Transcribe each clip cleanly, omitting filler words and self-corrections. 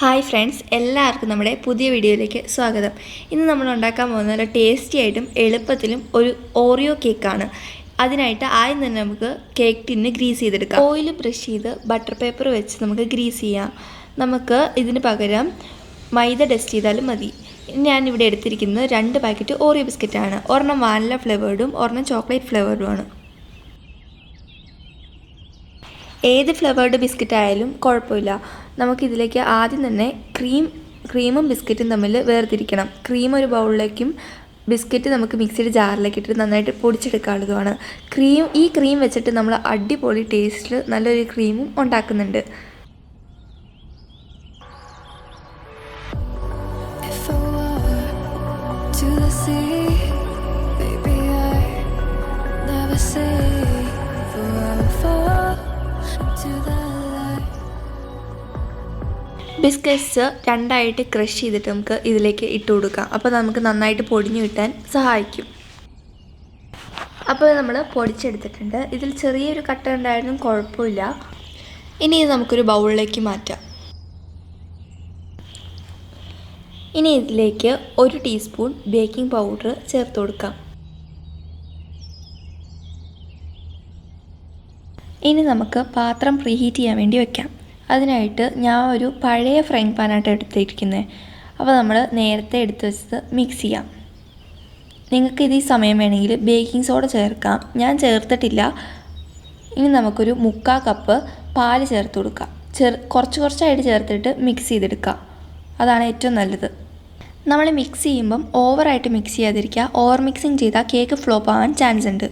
Hi friends, എല്ലാവർക്കും നമ്മുടെ പുതിയ വീഡിയോയിലേക്ക് സ്വാഗതം. ഇന്ന് നമ്മൾ ഉണ്ടാക്കാൻ പോകുന്ന നല്ല ടേസ്റ്റി ആയിട്ടും എളുപ്പത്തിലും ഒരു ഓറിയോ കേക്കാണ്. അതിനായിട്ട് ആദ്യം തന്നെ നമുക്ക് കേക്ക് ടിന്ന് ഗ്രീസ് ചെയ്തെടുക്കാം. ഓയിൽ ബ്രഷ് ചെയ്ത് ബട്ടർ പേപ്പർ വെച്ച് നമുക്ക് ഗ്രീസ് ചെയ്യാം. നമുക്ക് ഇതിന് പകരം മൈദ ഡസ്റ്റ് ചെയ്താലും മതി. ഞാനിവിടെ എടുത്തിരിക്കുന്നത് 2 പാക്കറ്റ് ഓറിയോ ബിസ്ക്കറ്റാണ്. ഒരെണ്ണം വാനില ഫ്ലേവേർഡും ഒരെണ്ണം ചോക്ലേറ്റ് ഫ്ലേവേർഡുമാണ്. ഏത് ഫ്ലേവേർഡ് ബിസ്ക്കറ്റ് ആയാലും കുഴപ്പമില്ല. നമുക്കിതിലേക്ക് ആദ്യം തന്നെ ക്രീമും ബിസ്ക്കറ്റും തമ്മിൽ വേർതിരിക്കണം. ക്രീം ഒരു ബൗളിലേക്കും ബിസ്ക്കറ്റ് നമുക്ക് മിക്സിയുടെ ജാറിലേക്ക് ഇട്ടിട്ട് നന്നായിട്ട് പൊടിച്ചെടുക്കാനുള്ളതാണ്. ഈ ക്രീം വെച്ചിട്ട് നമ്മൾ അടിപൊളി ടേസ്റ്റിൽ നല്ലൊരു ക്രീമും ഉണ്ടാക്കുന്നുണ്ട്. ബിസ്ക്കറ്റ്സ് 2ആയിട്ട് ക്രഷ് ചെയ്തിട്ട് നമുക്ക് ഇതിലേക്ക് ഇട്ട് കൊടുക്കാം. അപ്പോൾ നമുക്ക് നന്നായിട്ട് പൊടിഞ്ഞു കിട്ടാൻ സഹായിക്കും. അപ്പോൾ നമ്മൾ പൊടിച്ചെടുത്തിട്ടുണ്ട്. ഇതിൽ ചെറിയൊരു കട്ട ഉണ്ടായിരുന്നും കുഴപ്പമില്ല. ഇനി ഇത് നമുക്കൊരു ബൗളിലേക്ക് മാറ്റാം. ഇനി ഇതിലേക്ക് 1 ടീസ്പൂൺ ബേക്കിംഗ് പൗഡർ ചേർത്ത് കൊടുക്കാം. ഇനി നമുക്ക് പാത്രം പ്രീഹീറ്റ് ചെയ്യാൻ വേണ്ടി വയ്ക്കാം. അതിനായിട്ട് ഞാൻ ഒരു പഴയ ഫ്രൈങ് പാനായിട്ട് എടുത്തിരിക്കുന്നത്. അപ്പോൾ നമ്മൾ നേരത്തെ എടുത്ത് വെച്ചത് മിക്സ് ചെയ്യാം. നിങ്ങൾക്ക് ഇത് ഈ സമയം വേണമെങ്കിൽ ബേക്കിംഗ് സോഡ ചേർക്കാം. ഞാൻ ചേർത്തിട്ടില്ല. ഇനി നമുക്കൊരു 3/4 കപ്പ് പാല് ചേർത്ത് കൊടുക്കാം. കുറച്ചായിട്ട് ചേർത്തിട്ട് മിക്സ് ചെയ്തെടുക്കാം. അതാണ് ഏറ്റവും നല്ലത്. നമ്മൾ മിക്സ് ചെയ്യുമ്പം ഓവറായിട്ട് മിക്സ് ചെയ്യാതിരിക്കുക. ഓവർ മിക്സിങ് ചെയ്താൽ കേക്ക് ഫ്ലോപ്പ് ആവാൻ ചാൻസ് ഉണ്ട്.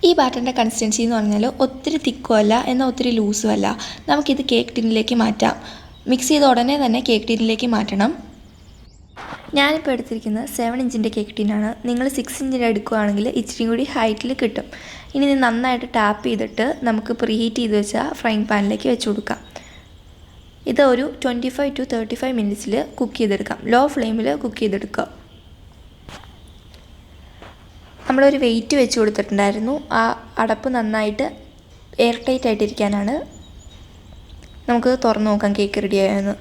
ഈ ബാറ്ററിൻ്റെ കൺസിസ്റ്റൻസി എന്ന് പറഞ്ഞാൽ ഒത്തിരി തിക്കും അല്ല, എന്നാൽ ഒത്തിരി ലൂസും അല്ല. നമുക്കിത് കേക്ക് ടിന്നിലേക്ക് മാറ്റാം. മിക്സ് ചെയ്ത ഉടനെ തന്നെ കേക്ക് ടിന്നിലേക്ക് മാറ്റണം. ഞാനിപ്പോൾ എടുത്തിരിക്കുന്നത് 7 ഇഞ്ചിൻ്റെ കേക്ക് ടിന്നാണ്. നിങ്ങൾ 6 ഇഞ്ചിൻ്റെ എടുക്കുകയാണെങ്കിൽ ഇച്ചിരി കൂടി ഹൈറ്റിൽ കിട്ടും. ഇനി ഇത് നന്നായിട്ട് ടാപ്പ് ചെയ്തിട്ട് നമുക്ക് പ്രീഹീറ്റ് ചെയ്ത് വെച്ചാൽ ഫ്രൈങ് പാനിലേക്ക് വെച്ച് കൊടുക്കാം. ഇത് ഒരു 25 to 35 മിനിറ്റ്സിൽ കുക്ക് ചെയ്തെടുക്കാം. ലോ ഫ്ലെയിമിൽ കുക്ക് ചെയ്തെടുക്കുക. നമ്മളൊരു വെയിറ്റ് വെച്ച് കൊടുത്തിട്ടുണ്ടായിരുന്നു. ആ അടപ്പ് നന്നായിട്ട് എയർ ടൈറ്റ് ആയിട്ടിരിക്കാനാണ്. നമുക്ക് തുറന്ന് നോക്കാം കേക്ക് റെഡിയായെന്ന്.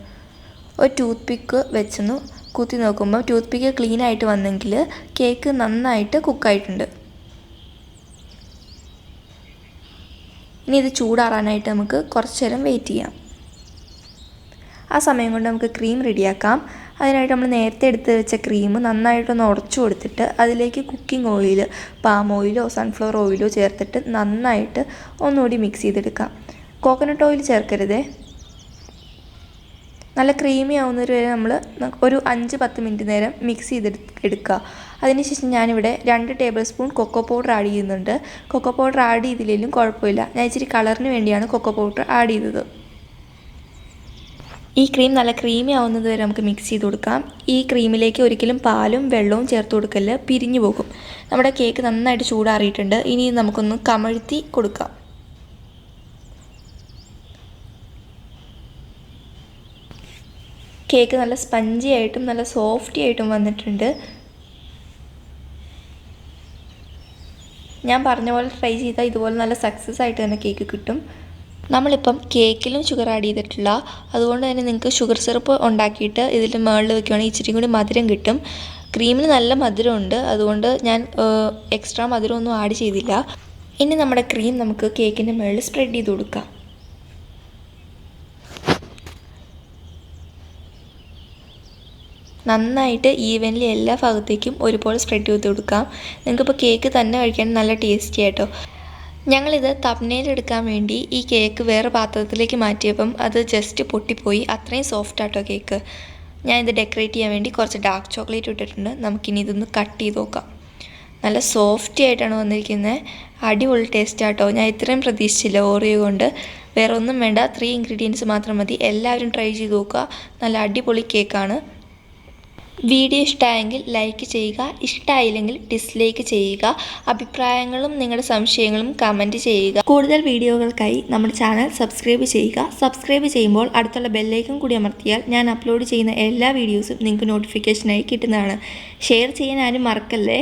ഒരു ടൂത്ത് പിക്ക് വെച്ചൊന്ന് കുത്തി നോക്കുമ്പോൾ ടൂത്ത് പിക്ക് ക്ലീൻ ആയിട്ട് വന്നെങ്കിൽ കേക്ക് നന്നായിട്ട് കുക്കായിട്ടുണ്ട്. ഇനി ഇത് ചൂടാറാനായിട്ട് നമുക്ക് കുറച്ച് നേരം വെയിറ്റ് ചെയ്യാം. ആ സമയം കൊണ്ട് നമുക്ക് ക്രീം റെഡിയാക്കാം. അതിനായിട്ട് നമ്മൾ നേരത്തെ എടുത്ത് വെച്ച ക്രീം നന്നായിട്ടൊന്ന് ഉടച്ചു കൊടുത്തിട്ട് അതിലേക്ക് കുക്കിംഗ് ഓയിൽ, പാം ഓയിലോ സൺഫ്ലവർ ഓയിലോ ചേർത്തിട്ട് നന്നായിട്ട് ഒന്നുകൂടി മിക്സ് ചെയ്തെടുക്കാം. കോക്കനട്ട് ഓയിൽ ചേർക്കരുതേ. നല്ല ക്രീമി ആവുന്നൊരു വരെ നമ്മൾ ഒരു 5-10 മിനിറ്റ് നേരം മിക്സ് ചെയ്തെടുക്കുക. അതിനുശേഷം ഞാനിവിടെ 2 tablespoon cocoa powder add ചെയ്യുന്നുണ്ട്. കൊക്കോ പൗഡർ ആഡ് ചെയ്തില്ലെങ്കിലും കുഴപ്പമില്ല. ഞാൻ ഇച്ചിരി കളറിന് വേണ്ടിയാണ് കൊക്കോ പൗഡർ ആഡ് ചെയ്തത്. ഈ ക്രീം നല്ല ക്രീമി ആവുന്നത് വരെ നമുക്ക് മിക്സ് ചെയ്ത് കൊടുക്കാം. ഈ ക്രീമിലേക്ക് ഒരിക്കലും പാലും വെള്ളവും ചേർത്ത് കൊടുക്കല്, പിരിഞ്ഞു പോകും. നമ്മുടെ കേക്ക് നന്നായിട്ട് ചൂടാറിയിട്ടുണ്ട്. ഇനി നമുക്കൊന്ന് കമഴ്ത്തി കൊടുക്കാം. കേക്ക് നല്ല സ്പഞ്ചി ആയിട്ടും നല്ല സോഫ്റ്റി ആയിട്ടും വന്നിട്ടുണ്ട്. ഞാൻ പറഞ്ഞ പോലെ ട്രൈ ചെയ്താൽ ഇതുപോലെ നല്ല സക്സസ് ആയിട്ട് തന്നെ കേക്ക് കിട്ടും. നമ്മളിപ്പം കേക്കിലും ഷുഗർ ആഡ് ചെയ്തിട്ടില്ല. അതുകൊണ്ട് തന്നെ നിങ്ങൾക്ക് ഷുഗർ സിറപ്പ് ഉണ്ടാക്കിയിട്ട് ഇതിൽ മുകളിൽ വെക്കുകയാണെങ്കിൽ ഇച്ചിരി കൂടി മധുരം കിട്ടും. ക്രീമിന് നല്ല മധുരമുണ്ട്. അതുകൊണ്ട് ഞാൻ എക്സ്ട്രാ മധുരമൊന്നും ആഡ് ചെയ്തില്ല. ഇനി നമ്മുടെ ക്രീം നമുക്ക് കേക്കിൻ്റെ മുകളിൽ സ്പ്രെഡ് ചെയ്ത് കൊടുക്കാം. നന്നായിട്ട് ഈവൻലി എല്ലാ ഭാഗത്തേക്കും ഒരുപോലെ സ്പ്രെഡ് ചെയ്ത് കൊടുക്കാം. നിങ്ങൾക്കിപ്പോൾ കേക്ക് തന്നെ കഴിക്കാൻ നല്ല ടേസ്റ്റി ആയിട്ടോ. ഞങ്ങളിത് തംബ്നെയിൽ എടുക്കാൻ വേണ്ടി ഈ കേക്ക് വേറെ പാത്രത്തിലേക്ക് മാറ്റിയപ്പം അത് ജസ്റ്റ് പൊട്ടിപ്പോയി. അത്രയും സോഫ്റ്റ് ആട്ടോ കേക്ക്. ഞാൻ ഇത് ഡെക്കറേറ്റ് ചെയ്യാൻ വേണ്ടി കുറച്ച് ഡാർക്ക് ചോക്ലേറ്റ് ഇട്ടിട്ടുണ്ട്. നമുക്കിനി ഇതൊന്ന് കട്ട് ചെയ്ത് നോക്കാം. നല്ല സോഫ്റ്റി ആയിട്ടാണ് വന്നിരിക്കുന്നത്. അടിപൊളി ടേസ്റ്റ് ആട്ടോ. ഞാൻ ഇത്രയും പ്രതീക്ഷിച്ചില്ല ഓറിയോ കൊണ്ട്. വേറെ ഒന്നും വേണ്ട, 3 ഇൻഗ്രീഡിയൻസ് മാത്രം മതി. എല്ലാവരും ട്രൈ ചെയ്ത് നോക്കുക. നല്ല അടിപൊളി കേക്കാണ്. വീഡിയോ ഇഷ്ടമായെങ്കിൽ ലൈക്ക് ചെയ്യുക, ഇഷ്ടമായില്ലെങ്കിൽ ഡിസ്ലൈക്ക് ചെയ്യുക. അഭിപ്രായങ്ങളും നിങ്ങളുടെ സംശയങ്ങളും കമൻറ്റ് ചെയ്യുക. കൂടുതൽ വീഡിയോകൾക്കായി നമ്മുടെ ചാനൽ സബ്സ്ക്രൈബ് ചെയ്യുക. സബ്സ്ക്രൈബ് ചെയ്യുമ്പോൾ അടുത്തുള്ള ബെല്ലൈക്കൺ കൂടി അമർത്തിയാൽ ഞാൻ അപ്ലോഡ് ചെയ്യുന്ന എല്ലാ വീഡിയോസും നിങ്ങൾക്ക് നോട്ടിഫിക്കേഷനായി കിട്ടുന്നതാണ്. ഷെയർ ചെയ്യാൻ ആരും മറക്കല്ലേ.